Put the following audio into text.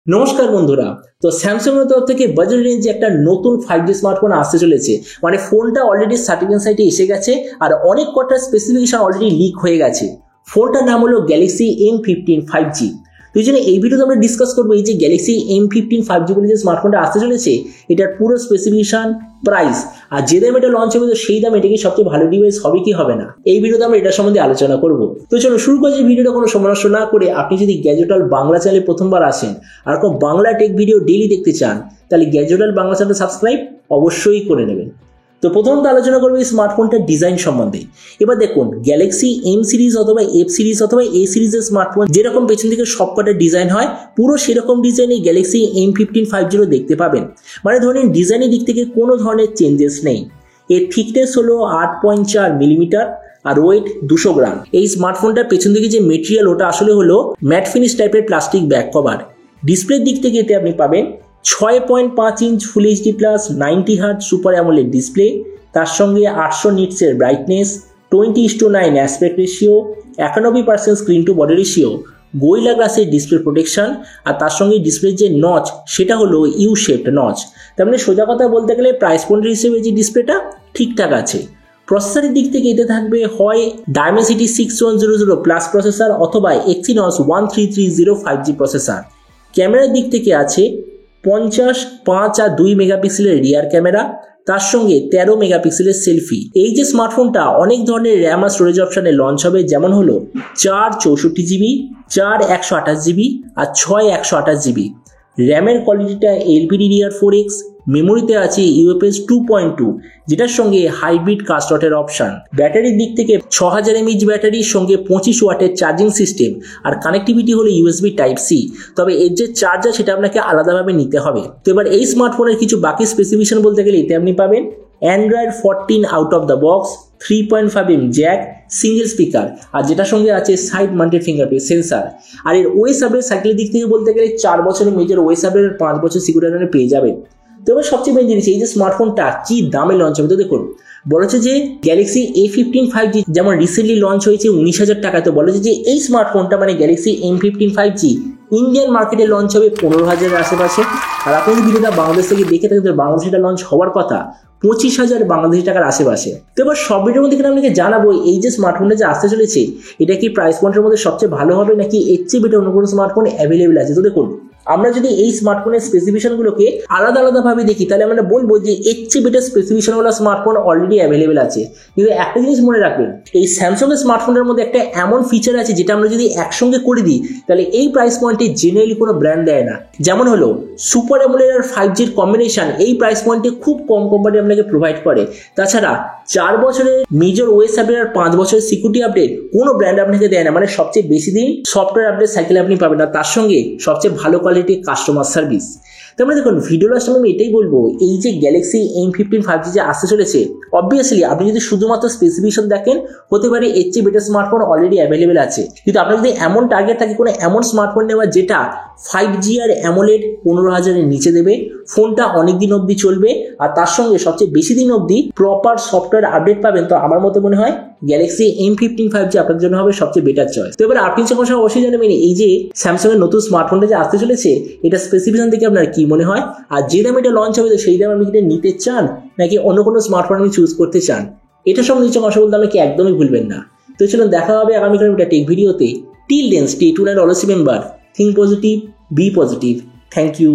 নমস্কার বন্ধুরা। তো স্যামসাং এর তরফ থেকে বাজেট রেঞ্জে একটা নতুন 5G স্মার্টফোন আসতে চলেছে। মানে ফোনটা অলরেডি সার্টিফিকেশন সাইটে এসে গেছে আর অনেক কটা স্পেসিফিকেশন অলরেডি লিক হয়ে গেছে। ফোনটার নাম হলো গ্যালাক্সি M15 5G। তো এই জন্য এই ভিডিওতে আমরা ডিসকাস করবো এই যে গ্যালাক্সি M15 5G বলে যে স্মার্টফোনটা আসতে চলেছে, এটার পুরো স্পেসিফিকেশন, প্রাইস আর যে দামে এটা লঞ্চ হবে তো সেই দাম এটা কি সবচেয়ে ভালো ডিভাইস হবে কি হবে না, এই ভিডিওতে আমরা এটা সম্বন্ধে আলোচনা করব। তো চলো শুরু করছি ভিডিওটা কোনো সময় নষ্ট না করে। আপনি যদি গ্যাজেটাল বাংলা চ্যানেলে প্রথমবার আসেন আর কোনো বাংলা টেক ভিডিও ডেইলি দেখতে চান তাহলে গ্যাজেটাল বাংলা চ্যানেল সাবস্ক্রাইব অবশ্যই করে নেবেন। তো প্রথমত আলোচনা করবো এই স্মার্টফোনটার ডিজাইন সম্বন্ধে। এবার দেখুন, গ্যালাক্সি এম সিরিজ অথবা এফ সিরিজ অথবা এ সিরিজের স্মার্টফোন যেরকম পেছন থেকে সবকটা ডিজাইন হয়, পুরো সেরকম ডিজাইন এই গ্যালাক্সি M15 5G দেখতে পাবেন। মানে ধরেন ডিজাইনের দিক থেকে কোনো ধরনের চেঞ্জেস নেই। এর থিকনেস হলো 8.4 মিলিমিটার আর ওয়েট 200 গ্রাম। এই স্মার্টফোনটার পেছন দিকে যে মেটেরিয়াল ওটা আসলে হলো ম্যাট ফিনিশ টাইপের প্লাস্টিক ব্যাক কভার। ডিসপ্লের দিক থেকে এতে আপনি পাবেন 6.5 inch full HD plus 90 hertz super AMOLED display, তার সঙ্গে 800 নিটসের brightness, 20:9 aspect ratio, 91% screen to body ratio, Gorilla গ্লাসের ডিসপ্লে প্রোটেকশন আর তার সঙ্গে ডিসপ্লের যে নচ সেটা হলো ইউ শেপড নচ। তার মানে সোজা কথা বলতে গেলে প্রাইস পয়েন্ট হিসেবে যে ডিসপ্লেটা ঠিকঠাক আছে। প্রসেসরের দিক থেকে এতে থাকবে হয় Dimensity 6100 প্লাস প্রসেসর অথবা Exynos 1330 5G প্রসেসর। ক্যামেরার দিক থেকে আছে 50, 5 আর 2 মেগাপিক্সেলের রিয়ার ক্যামেরা, তার সঙ্গে 13 মেগাপিক্সেলের সেলফি। এই যে স্মার্টফোনটা অনেক ধরনের র্যাম আর স্টোরেজ অপশানে লঞ্চ হবে, যেমন হলো 4 64GB, 4 128GB আর 6 128GB। র্যামের কোয়ালিটিটা LPDDR4X, মেমোরিতে আছে UFS 2.2 যেটার সঙ্গে হাইব্রিড কাস্টটের অপশান। ব্যাটারির দিক থেকে 6000 mAh ব্যাটারির সঙ্গে 25 ওয়াটের চার্জিং সিস্টেম আর কানেক্টিভিটি হলো USB Type-C। তবে এর যে চার্জার সেটা আপনাকে আলাদাভাবে নিতে হবে। তো এবার এই স্মার্টফোনের কিছু বাকি স্পেসিফিকেশন বলতে গেলে এতে আপনি পাবেন Android 14 out of the box, 3.5mm jack, single speaker আর যেটার সঙ্গে আছে সাইড মাউন্টেড ফিঙ্গারপ্রিন্ট সেন্সার। আর এর ওএস আপডেট সাইকেলের দিক থেকে বলতে গেলে 4 বছরের মেজর ওএস আপডেট, 5 বছর সিকিউরিটি পেয়ে যাবেন। তো এবার সবচেয়ে মেন জিনিস, এই যে স্মার্টফোনটা কি দামে লঞ্চ হবে। তো দেখুন, বলা হচ্ছে যে গ্যালাক্সি A15 5G যেমন রিসেন্টলি লঞ্চ হয়েছে 19,000 টাকায়, তো বলা হচ্ছে যে এই স্মার্টফোনটা মানে গ্যালাক্সি M15 5G ইন্ডিয়ান মার্কেটে লঞ্চ হবে 15,000-এর আশেপাশে। আর আপনি যদি ভিডিওটা বাংলাদেশ থেকে দেখে থাকেন, বাংলাদেশে এটা লঞ্চ হওয়ার কথা 25,000 বাংলাদেশি টাকার আশেপাশে। তো এবার সব ভিডিওর মধ্যে আপনাকে জানাবো এই যে স্মার্টফোনটা যে আসতে চলেছে এটা কি প্রাইস পয়েন্টের মধ্যে সবচেয়ে ভালো হবে নাকি এর চেয়ে বেটার অন্য কোনো স্মার্টফোন অ্যাভেলেবেল আছে। তো দেখুন, আমরা যদি এই স্মার্টফোনের স্পেসিফিকেশনগুলোকে আলাদা আলাদাভাবে দেখি তাহলে আমরা বলবো যে এর চেয়ে বেটার স্পেসিফিকেশনওয়ালা স্মার্টফোন অলরেডি অ্যাভেলেবেল আছে। কিন্তু একটা জিনিস মনে রাখবেন, এই স্যামসাংয়ের স্মার্টফোনের মধ্যে একটা এমন ফিচার আছে যেটা আমরা যদি একসঙ্গে করে দিই তাহলে এই প্রাইস পয়েন্টে জেনারেলি কোনো ব্র্যান্ড দেয় না। যেমন হলো সুপার অ্যামোলেড আর 5Gর কম্বিনেশন এই প্রাইস পয়েন্টে খুব কম কোম্পানি আপনাকে প্রোভাইড করে। তাছাড়া 4 বছরের মেজর ওএস আপডেট আর 5 বছরের সিকিউরিটি আপডেট কোনো ব্র্যান্ড আপনাকে দেয় না। মানে সবচেয়ে বেশি দিন সফটওয়্যার আপডেট সাইকেলে আপনি পাবেন না, তার সঙ্গে সবচেয়ে ভালো কোয়ালিটির কাস্টমার সার্ভিস। তার মানে দেখুন, ভিডিও লাস্ট আমি এটাই বলবো, এই যে গ্যালাক্সি M15 5G যে আসতে চলেছে, অবভিয়াসলি আপনি যদি শুধুমাত্র স্পেসিফিকেশন দেখেন হতে পারে এর চেয়ে বেটার স্মার্টফোন অলরেডি অ্যাভেলেবেল আছে। কিন্তু আপনার যদি এমন টার্গেট থাকে কোনো এমন স্মার্টফোন নেওয়া যেটা 5G আর অ্যামোলেড 15,000-এর নিচে দেবে, ফোনটা অনেক দিন অবধি চলবে আর তার সঙ্গে সবচেয়ে বেশি দিন অবধি প্রপার সফটওয়্যার আপডেট পাবেন, তো আমার মতে মনে হয় গ্যালাক্সি M15 5G আপনার জন্য হবে সবচেয়ে বেটার চয়েস। তো এবার আপনি যখন অবশ্যই জানাবেন এই যে স্যামসাং এর নতুন স্মার্টফোনটা যে আসতে চলেছে এটা স্পেসিফিকেশন থেকে আপনার কি মনে হয়, আর যে দামে এটা লঞ্চ হবে সেই দামে আপনি এটা নিতে চান নাকি অন্য কোনো স্মার্টফোন আপনি চুজ করতে চান, এটা সম্বন্ধে নিচে কথা বলতে আমাকে একদমই ভুলবেন না। তো চলুন দেখা হবে আগামীকাল একটা টেক ভিডিওতে। Till then stay tuned and always remember, think positive, be positive. Thank you.